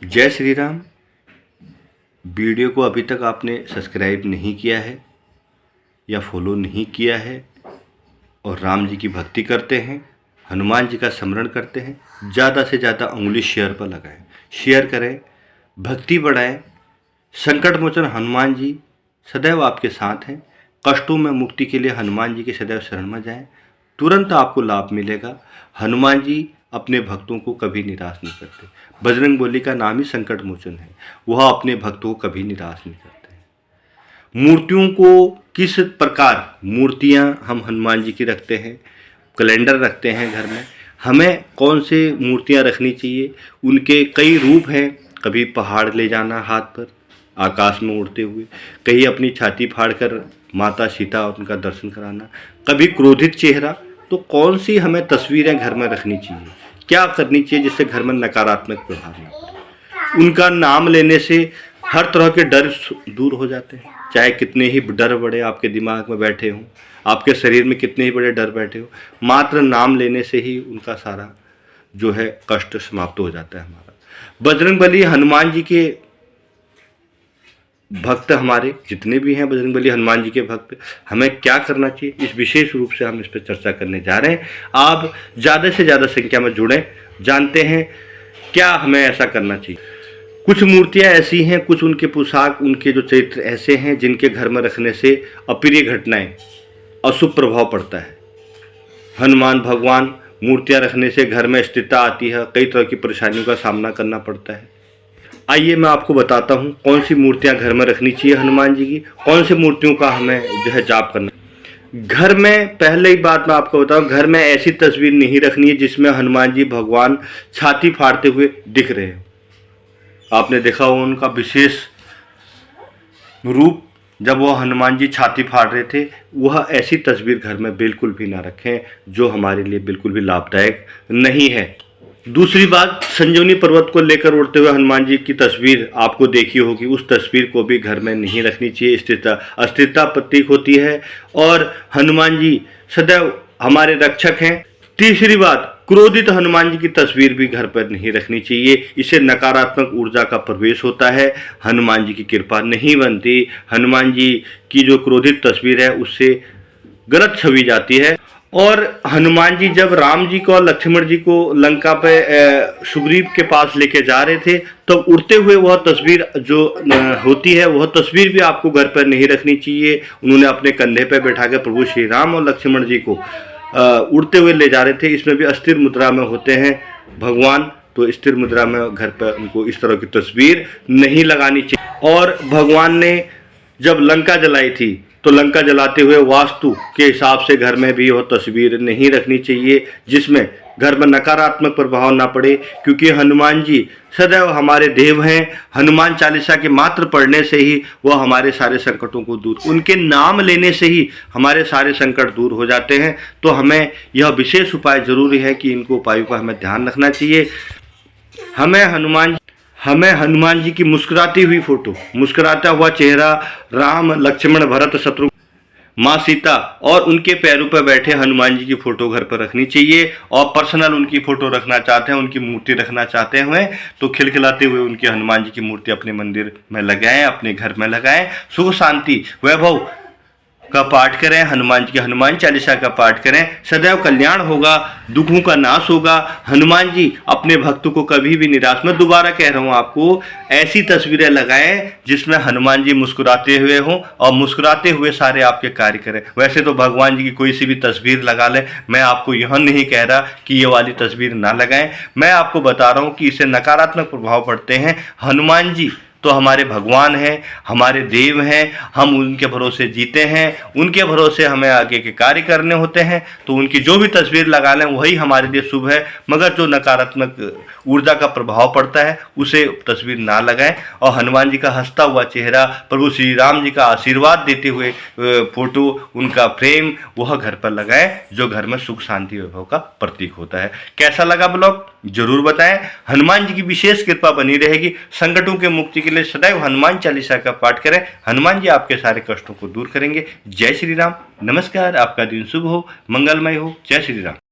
जय श्री राम। वीडियो को अभी तक आपने सब्सक्राइब नहीं किया है या फॉलो नहीं किया है और राम जी की भक्ति करते हैं, हनुमान जी का स्मरण करते हैं, ज़्यादा से ज़्यादा उंगली शेयर पर लगाएं, शेयर करें, भक्ति बढ़ाएं। संकट मोचन हनुमान जी सदैव आपके साथ हैं। कष्टों में मुक्ति के लिए हनुमान जी के सदैव शरण में जाएं, तुरंत आपको लाभ मिलेगा। हनुमान जी अपने भक्तों को कभी निराश नहीं करते। बजरंगबली का नाम ही संकट मोचन है। वह अपने भक्तों को कभी निराश नहीं करते हैं। मूर्तियों को किस प्रकार मूर्तियां हम हनुमान जी की रखते हैं, कैलेंडर रखते हैं घर में, हमें कौन से मूर्तियां रखनी चाहिए, उनके कई रूप हैं। कभी पहाड़ ले जाना हाथ पर आकाश में उड़ते हुए, कहीं अपनी छाती फाड़कर माता सीता और उनका दर्शन कराना, कभी क्रोधित चेहरा। तो कौन सी हमें तस्वीरें घर में रखनी चाहिए, क्या करनी चाहिए जिससे घर में नकारात्मक प्रभाव न पड़े। उनका नाम लेने से हर तरह के डर दूर हो जाते हैं। चाहे कितने ही डर बड़े आपके दिमाग में बैठे हों, आपके शरीर में कितने ही बड़े डर बैठे हो, मात्र नाम लेने से ही उनका सारा जो है कष्ट समाप्त हो जाता है हमारा। बजरंगबली हनुमान जी के भक्त, हमारे जितने भी हैं बजरंगबली हनुमान जी के भक्त, हमें क्या करना चाहिए, इस विशेष रूप से हम इस पर चर्चा करने जा रहे हैं। आप ज़्यादा से ज़्यादा संख्या में जुड़ें, जानते हैं क्या हमें ऐसा करना चाहिए। कुछ मूर्तियां ऐसी हैं, कुछ उनके पोशाक, उनके जो चरित्र ऐसे हैं जिनके घर में रखने से अप्रिय घटनाएं, अशुभ प्रभाव पड़ता है। हनुमान भगवान मूर्तियां रखने से घर में स्थिरता आती है, कई तरह की परेशानियों का सामना करना पड़ता है। आइए मैं आपको बताता हूँ कौन सी मूर्तियां घर में रखनी चाहिए हनुमान जी की, कौन सी मूर्तियों का हमें जो है जाप करना। घर में पहले ही बात मैं आपको बताऊँ, घर में ऐसी तस्वीर नहीं रखनी है जिसमें हनुमान जी भगवान छाती फाड़ते हुए दिख रहे हैं। आपने देखा हो उनका विशेष रूप, जब वह हनुमान जी छाती फाड़ रहे थे, वह ऐसी तस्वीर घर में बिल्कुल भी ना रखें जो हमारे लिए बिल्कुल भी लाभदायक नहीं है। दूसरी बात, संजीवनी पर्वत को लेकर उड़ते हुए हनुमान जी की तस्वीर आपको देखी होगी, उस तस्वीर को भी घर में नहीं रखनी चाहिए। अस्थिरता प्रतीक होती है और हनुमान जी सदैव हमारे रक्षक हैं। तीसरी बात, क्रोधित हनुमान जी की तस्वीर भी घर पर नहीं रखनी चाहिए, इससे नकारात्मक ऊर्जा का प्रवेश होता है, हनुमान जी की कृपा नहीं बनती। हनुमान जी की जो क्रोधित तस्वीर है उससे गलत छवि जाती है। और हनुमान जी जब राम जी को और लक्ष्मण जी को लंका पे सुग्रीव के पास लेके जा रहे थे, तो उड़ते हुए वह तस्वीर जो होती है, वह तस्वीर भी आपको घर पर नहीं रखनी चाहिए। उन्होंने अपने कंधे पे बैठा कर प्रभु श्री राम और लक्ष्मण जी को उड़ते हुए ले जा रहे थे। इसमें भी अस्थिर मुद्रा में होते हैं भगवान, तो स्थिर मुद्रा में घर पर उनको इस तरह की तस्वीर नहीं लगानी चाहिए। और भगवान ने जब लंका जलाई थी, तो लंका जलाते हुए वास्तु के हिसाब से घर में भी वह तस्वीर नहीं रखनी चाहिए जिसमें घर में नकारात्मक प्रभाव ना पड़े, क्योंकि हनुमान जी सदैव हमारे देव हैं। हनुमान चालीसा के मात्र पढ़ने से ही वह हमारे सारे संकटों को दूर, उनके नाम लेने से ही हमारे सारे संकट दूर हो जाते हैं। तो हमें यह विशेष उपाय जरूरी है कि इनको उपायों का हमें ध्यान रखना चाहिए। हमें हनुमान जी की मुस्कुराती हुई फोटो, मुस्कुराता हुआ चेहरा, राम लक्ष्मण भरत शत्रु माँ सीता और उनके पैरों पर बैठे हनुमान जी की फोटो घर पर रखनी चाहिए। और पर्सनल उनकी फोटो रखना चाहते हैं, उनकी मूर्ति रखना चाहते हैं, तो खिलखिलाते हुए उनके हनुमान जी की मूर्ति अपने मंदिर में लगाएं, अपने घर में लगाएं। सुख शांति वैभव का पाठ करें, हनुमान जी की हनुमान चालीसा का पाठ करें, सदैव कल्याण होगा, दुखों का नाश होगा। हनुमान जी अपने भक्तों को कभी भी निराश, मैं दोबारा कह रहा हूँ आपको, ऐसी तस्वीरें लगाएं जिसमें हनुमान जी मुस्कुराते हुए हों और मुस्कुराते हुए सारे आपके कार्य करें। वैसे तो भगवान जी की कोई सी भी तस्वीर लगा लें, मैं आपको यह नहीं कह रहा कि ये वाली तस्वीर ना लगाएं, मैं आपको बता रहा हूँ कि इससे नकारात्मक प्रभाव पड़ते हैं। हनुमान जी तो हमारे भगवान हैं, हमारे देव हैं, हम उनके भरोसे जीते हैं, उनके भरोसे हमें आगे के कार्य करने होते हैं। तो उनकी जो भी तस्वीर लगा लें वही हमारे लिए शुभ है, मगर जो नकारात्मक ऊर्जा का प्रभाव पड़ता है उसे तस्वीर ना लगाएं। और हनुमान जी का हंसता हुआ चेहरा, प्रभु श्री राम जी का आशीर्वाद देते हुए फोटो, उनका फ्रेम, वह घर पर लगाएं, जो घर में सुख शांति वैभव का प्रतीक होता है। कैसा लगा ब्लॉग जरूर बताएं। हनुमान जी की विशेष कृपा बनी रहेगी। संकटों के मुक्ति के लिए सदैव हनुमान चालीसा का पाठ करें, हनुमान जी आपके सारे कष्टों को दूर करेंगे। जय श्री राम, नमस्कार, आपका दिन शुभ हो, मंगलमय हो। जय श्री राम।